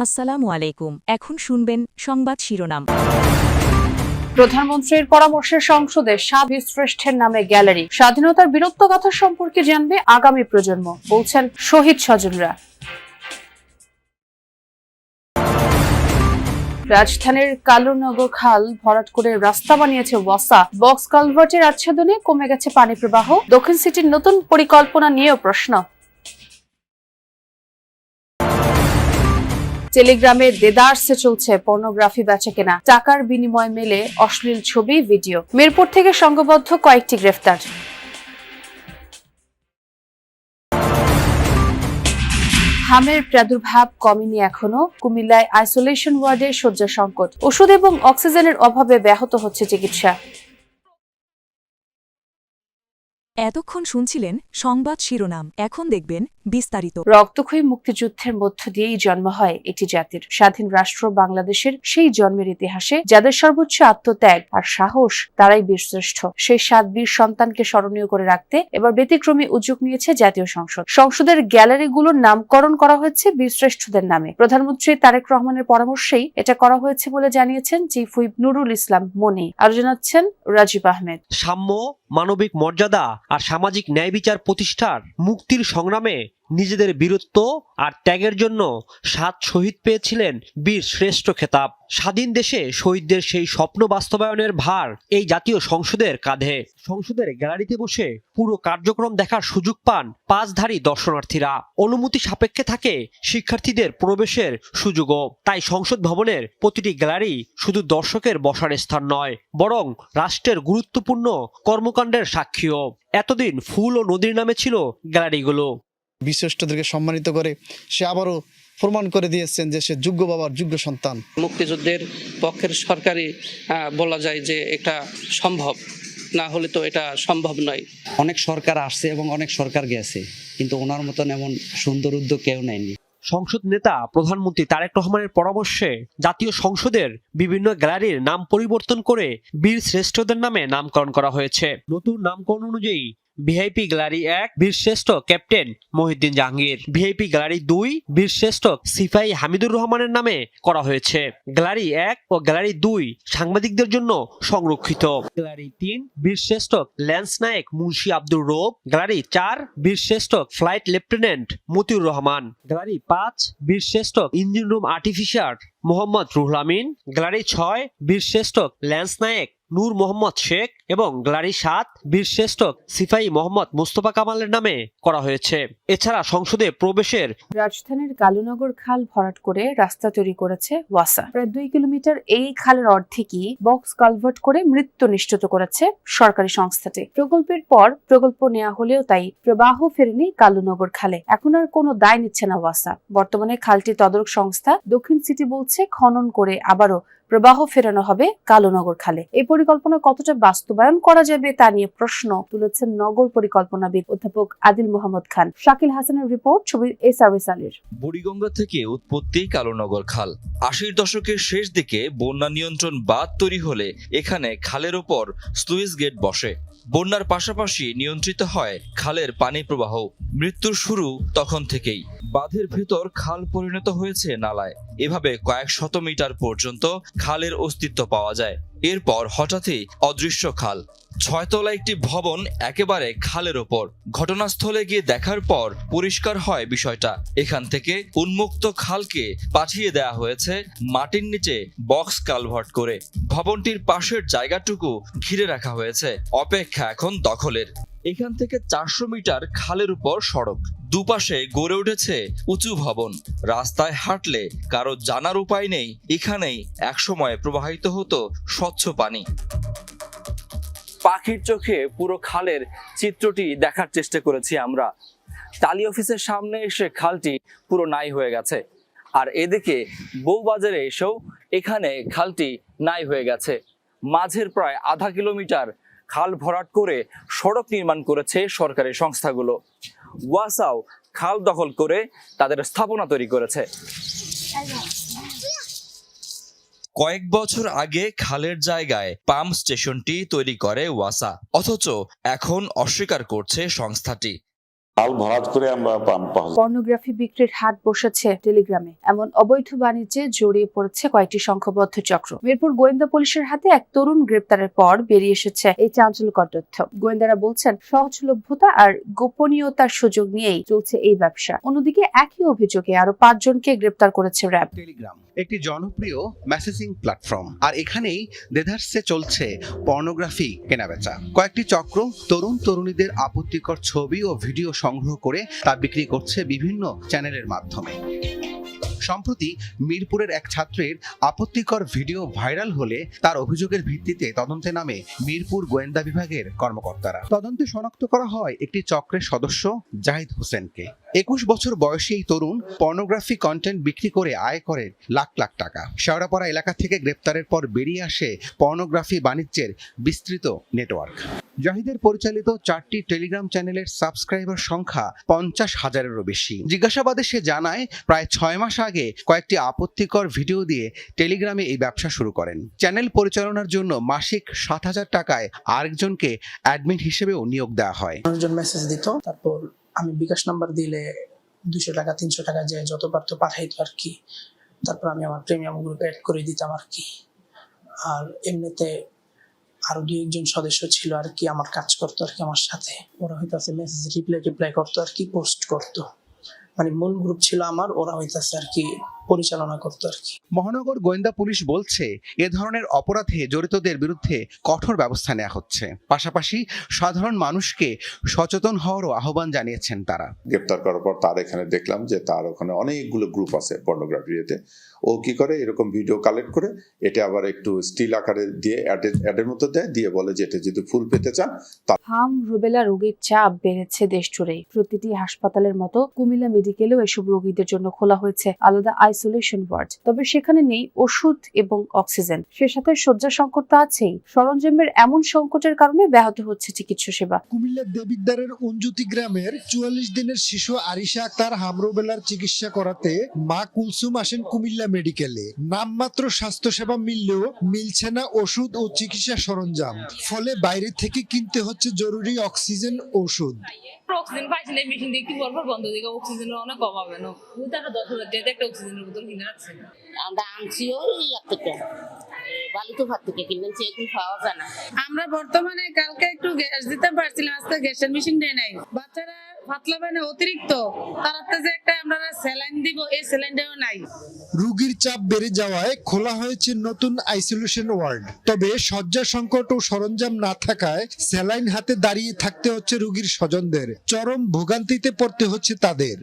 আসসালামু আলাইকুম। এখন শুনবেন সংবাদ শিরোনাম। প্রধানমন্ত্রীর পরামর্শে সংসদে 7 বীরশ্রেষ্ঠের নামে গ্যালারি। স্বাধীনতার বীরত্বগাথা সম্পর্কে জানবে আগামী প্রজন্ম, বলছেন শহীদ স্বজনরা। রাজধানীর কালুনগর খাল ভরাট করে রাস্তা বানিয়েছে ওয়াসা। বক্স কালভার্টের আচ্ছাদনে কমে গেছে পানি প্রবাহ। দক্ষিণ সিটির নতুন পরিকল্পনা নিয়েও প্রশ্ন। টেলিগ্রামে দেদারসে চলছে পর্নোগ্রাফি বেচাকেনা। টাকার বিনিময়ে মেলে অশ্লীল ছবি, ভিডিও। মিরপুর থেকে সংঘবদ্ধ কয়েকটি গ্রেফতার। হামের প্রাদুর্ভাব কমেনি এখনো। কুমিল্লায় আইসোলেশন ওয়ার্ডে শয্যা সংকট। ওষুধ এবং অক্সিজেনের অভাবে ব্যাহত হচ্ছে চিকিৎসা। এতক্ষণ শুনছিলেন সংবাদ শিরোনাম। এখন দেখবেন বিস্তারিত। রক্তক্ষয়ী মুক্তিযুদ্ধের মধ্য দিয়েই জন্ম হয় একটি জাতির। স্বাধীন রাষ্ট্র বাংলাদেশের সেই জন্মের ইতিহাসে যাদের সর্বোচ্চ আত্মত্যাগ আর সাহস, তারাই বীরশ্রেষ্ঠ। সেই 7 বীর সন্তানকে স্মরণীয় করে রাখতে এবার ব্যতিক্রমী উদ্যোগ নিয়েছে জাতীয় সংসদ। সংসদের গ্যালারিগুলোর নামকরণ করা হয়েছে বীরশ্রেষ্ঠদের নামে। প্রধানমন্ত্রী তারেক রহমানের পরামর্শেই এটা করা হয়েছে বলে জানিয়েছেন চিফ হুইপ নুরুল ইসলাম মনি। আর জানাচ্ছেন রাজীব আহমেদ। সাম্য, মানবিক মর্যাদা আর সামাজিক ন্যায় বিচার প্রতিষ্ঠার মুক্তির সংগ্রামে নিজেদের বীরত্ব আর ত্যাগের জন্য 7 শহীদ পেয়েছিলেন বীর শ্রেষ্ঠ খেতাব। স্বাধীন দেশে শহীদদের সেই স্বপ্ন বাস্তবায়নের ভার এই জাতীয় সংসদের কাঁধে। সংসদের গ্যালারিতে বসে পুরো কার্যক্রম দেখার সুযোগ পান পাঁচধারী দর্শনার্থীরা। অনুমতি সাপেক্ষে থাকে শিক্ষার্থীদের প্রবেশের সুযোগও। তাই সংসদ ভবনের প্রতিটি গ্যালারি শুধু দর্শকের বসার স্থান নয়, বরং রাষ্ট্রের গুরুত্বপূর্ণ কর্মকাণ্ডের সাক্ষীও। এতদিন ফুল ও নদীর নামে ছিল গ্যালারিগুলো। বীরশ্রেষ্ঠদেরকে সম্মানিত করে সে আবারও প্রমাণ করে দিয়েছেন যে সে যোগ্য বাবার যোগ্য সন্তান। মুক্তিযুদ্ধের পক্ষের সরকারি বলা যায় যে এটা সম্ভব, না হলে তো এটা সম্ভব নয়। অনেক সরকার আসছে এবং অনেক সরকার গেছে, কিন্তু ওনার মতন এমন সুন্দর উদ্যোগ কেউ নেয়নি। সংসদ নেতা প্রধানমন্ত্রী তারেক রহমানের পরামর্শে জাতীয় সংসদের বিভিন্ন গ্যালারির নাম পরিবর্তন করে বীর শ্রেষ্ঠদের নামে নামকরণ করা হয়েছে। নতুন নামকরণ অনুযায়ী ভিআইপি গ্যালারি 1 বীরশ্রেষ্ঠ captain Mohiuddin Jahangir, VIP gallery 2 বীরশ্রেষ্ঠ সিপাহী হামিদুর রহমানের নামে করা হয়েছে। গ্যালারি 1 ও গ্যালারি 2 সাংবাদিকদের জন্য সংরক্ষিত। গ্যালারি 3 বীরশ্রেষ্ঠ ল্যান্স নায়েক মুন্সি আব্দুর রৌফ, গ্যালারি 4 বীরশ্রেষ্ঠ flight lieutenant Matiur Rahman, gallery 5 বীরশ্রেষ্ঠ engine room artificer Mohammad Ruhul Amin, gallery 6 বীরশ্রেষ্ঠ ল্যান্স নায়েক নূর মোহাম্মদ শেখ এবং গ্যালারি 7 বীরশ্রেষ্ঠ সিপাহী মোহাম্মদ মুস্তফা কামালের নামে করা হয়েছে। এছাড়া সংসদে প্রবেশের রাজধানীর কালুনগর খাল ভরাট করে রাস্তা তৈরি করেছে ওয়াসা। প্রায় 2 কিলোমিটার এই খালের অর্ধেকই বক্স কালভার্ট করে মৃত্যু নিশ্চিত করেছে সরকারি সংস্থাটি। প্রকল্পের পর প্রকল্প নেওয়া হলেও তাই প্রবাহ ফেরেনি কালুনগর খালে। এখন আর কোনো দায় নিচ্ছে না ওয়াসা। বর্তমানে খালটি তদারক সংস্থা দক্ষিণ সিটি বলছে খনন করে আবারও প্রবাহ ফেরানো হবে কালুনগর খালে। এই পরিকল্পনা কতটা বাস্তবায়ন করা যাবে তা নিয়ে প্রশ্ন তুলেছেন নগর পরিকল্পনাবিদ অধ্যাপক আদিল মোহাম্মদ খান। শাকিল হাসানের রিপোর্ট, ছবি সার্ভিস আলীর। বুড়িগঙ্গা থেকে উৎপত্তি কালুনগর খাল। 80-র দশকের শেষ দিকে বন্যা নিয়ন্ত্রণ বাঁধ তৈরি হলে এখানে খালের ওপর স্লুইস গেট বসে। বন্যার পাশাপাশি নিয়ন্ত্রিত হয় খালের পানি প্রবাহ। মৃত্যুর শুরু তখন থেকেই। বাঁধের ভেতর খাল পরিণত হয়েছে নালায়। এভাবে কয়েক শত মিটার পর্যন্ত খালের অস্তিত্ব পাওয়া যায়। এরপর হঠাৎই অদৃশ্য খাল। 6 তলা একটি ভবন একেবারে খালের ওপর। ঘটনাস্থলে গিয়ে দেখার পর পরিষ্কার হয় বিষয়টা। এখান থেকে উন্মুক্ত খালকে পাঠিয়ে দেয়া হয়েছে মাটির নিচে বক্স কালভার্ট করে। ভবনটির পাশের জায়গাটুকু ঘিরে রাখা হয়েছে। অপেক্ষা এখন দখলের। এখান থেকে 400 মিটার খালের উপর সড়ক। দুপাশে গড়ে উঠেছে উঁচু ভবন। রাস্তায় হাঁটলে কারো জানার উপায় নেই এখানেই একসময় প্রবাহিত হতো স্বচ্ছ পানি। পাখির চোখে পুরো খালের চিত্রটি দেখার চেষ্টা করেছি আমরা। টালি অফিসের সামনে এসে খালটি পুরো নাই হয়ে গেছে, আর এদিকে বউবাজারে এসেও এখানে খালটি নাই হয়ে গেছে। মাঝের প্রায় আধা কিলোমিটার খাল ভরাট করে সড়ক নির্মাণ করেছে সরকারি সংস্থাগুলো। ওয়াসাও খাল দখল করে তাদের স্থাপনা তৈরি করেছে। কয়েক বছর আগে খালের জায়গায় পাম্প স্টেশনটি তৈরি করে ওয়াসা, অথচ এখন অস্বীকার করছে সংস্থাটি। খাল ভরাট করে আমরা পর্নোগ্রাফি বিক্রির হাট বসেছে টেলিগ্রামে। এমন অবৈধ বাণিজ্যে জড়িয়ে পড়েছে কয়েকটি সংঘবদ্ধ চক্র। মিরপুর গোয়েন্দা পুলিশের হাতে এক তরুণ গ্রেপ্তারের পর বেরিয়ে এসেছে এই চাঞ্চল্যকর তথ্য। গোয়েন্দারা বলছেন, সহজলভ্যতা আর গোপনীয়তার সুযোগ নিয়েই চলছে এই ব্যবসা। অন্যদিকে একই অভিযোগে আরো 5 জনকে গ্রেপ্তার করেছে র্যাব। টেলিগ্রাম একটি জনপ্রিয় মেসেজিং প্ল্যাটফর্ম, আর এখানেই দেদারসে চলছে পর্নোগ্রাফি কেনাবেচা। কয়েকটি চক্র তরুণ তরুণীদের আপত্তিকর ছবি ও ভিডিও সংগ্রহ করে তা বিক্রি করছে বিভিন্ন চ্যানেলের মাধ্যমে। সম্প্রতি মিরপুরের এক ছাত্রের আপত্তিকর ভিডিও ভাইরাল হলে তার অভিযোগের ভিত্তিতে তদন্তে নামে মিরপুর গোয়েন্দা বিভাগের কর্মকর্তারা। তদন্তে শনাক্ত করা হয় একটি চক্রের সদস্য জাহিদ হোসেনকে। 21 বছর বয়সী এই তরুণ পর্নোগ্রাফি কন্টেন্ট বিক্রি করে আয় করেন লাখ লাখ টাকা। শেওড়াপাড়া এলাকা থেকে গ্রেপ্তারের পর বেরিয়ে আসে পর্নোগ্রাফি বাণিজ্যের বিস্তৃত নেটওয়ার্ক। জাহিদের পরিচালিত 4টি টেলিগ্রাম চ্যানেলের সাবস্ক্রাইবার সংখ্যা 50,000-এরও বেশি। জিজ্ঞাসাবাদে সে জানায়, প্রায় 6 মাস আগে কয়েকটি আপত্তিকর ভিডিও দিয়ে টেলিগ্রামে এই ব্যবসা শুরু করেন। চ্যানেল পরিচালনার জন্য মাসিক 7,000 টাকায় আরেকজনকে অ্যাডমিন হিসেবেও নিয়োগ দেওয়া হয়। মানুষজন মেসেজ দিত, তারপর আমি বিকাশ নাম্বার দিলে 200 টাকা 300 টাকা যে যত পারতো পাঠাইতো আর কি। তারপর আমি আমার প্রিমিয়াম গ্রুপে অ্যাড করে দিতাম আর কি। আর এমনিতে আরো 2-1 জন সদস্য ছিল আর কি, আমার কাজ করতো আর কি আমার সাথে। ওরা হইতাছে মেসেজ রিপ্লাই করতো আর কি, পোস্ট করতো। মানে মূল গ্রুপ ছিল আমার, ওরা হইতাছে আর কি পরিচালনা করতো আর কি। মহানগর গোয়েন্দা পুলিশ বলছে, এ ধরনের অপরাধে জড়িতদের বিরুদ্ধে কঠোর ব্যবস্থা নেওয়া হচ্ছে। পাশাপাশি সাধারণ মানুষকে সচেতন হওয়ারও আহ্বান জানিয়েছেন তারা। গ্রেপ্তার করার পর তার এখানে দেখলাম যে তার ওখানে অনেকগুলো গ্রুপ আছে পর্নোগ্রাফিতে। ও কি করে, এরকম ভিডিও কালেক্ট করে এটা আবার একটু স্টিল আকারে দিয়ে অ্যাডের মতো দেয়, দিয়ে বলে যে এটা যদি ফুল পেতে চান। হাম রুবেলা রোগীর চাপ বেড়েছে দেশ জুড়ে। প্রতিটি হাসপাতালের মতো কুমিল্লা মেডিকেলেও এসব রোগীদের জন্য খোলা হয়েছে আলাদা আইসোলেশন ওয়ার্ড। তবে সেখানে নেই ওষুধ এবং অক্সিজেন। সে সাথে শয্যা সংকট তো আছেই। সরঞ্জামের এমন সংকটের কারণে ব্যাহত হচ্ছে চিকিৎসা সেবা। কুমিল্লার দেবিদ্বারের অঞ্জুতি গ্রামের 44 দিনের শিশু আরিশা আক্তার হামরুবেলার চিকিৎসা করাতে মা কুলসুম আসেন কুমিল্লা মেডিকেলে। নামমাত্র স্বাস্থ্যসেবা মিললেও মিলছে না ওষুধ ও চিকিৎসা সরঞ্জাম। ফলে বাইরে থেকে কিনতে হচ্ছে জরুরি অক্সিজেন ওষুধ। অক্সিজেন পাইছি না, মেশিন দেখতে পরপর বন্ধ দিকে অক্সিজেনের অনেক অভাব। তারা 10,000 টাকা একটা অক্সিজেনের বোতল কিনে রাখছে। আমরা আনছি ওই থেকে বালিতে ভাত থেকে কিনছি, এখন পাওয়া যায় না। আমরা বর্তমানে কালকে একটু গ্যাস দিতে পারছিলাম, আজকে গ্যাসের মেশিন দেয় নাই। বাচ্চারা পাতলা পায় না অতিরিক্ত, তারাতে যে একটা আমরা স্যালাইন দিব, এই স্যালাইনটাও নাই। রোগীর চাপ বেড়ে যাওয়ায় খোলা হয়েছে নতুন আইসোলেশন ওয়ার্ড। তবে শয্যা সংকট ও সরঞ্জাম না থাকায় স্যালাইন হাতে দাঁড়িয়ে থাকতে হচ্ছে রোগীর স্বজনদের। চরম ভোগান্তিতে পড়তে হচ্ছে তাদের।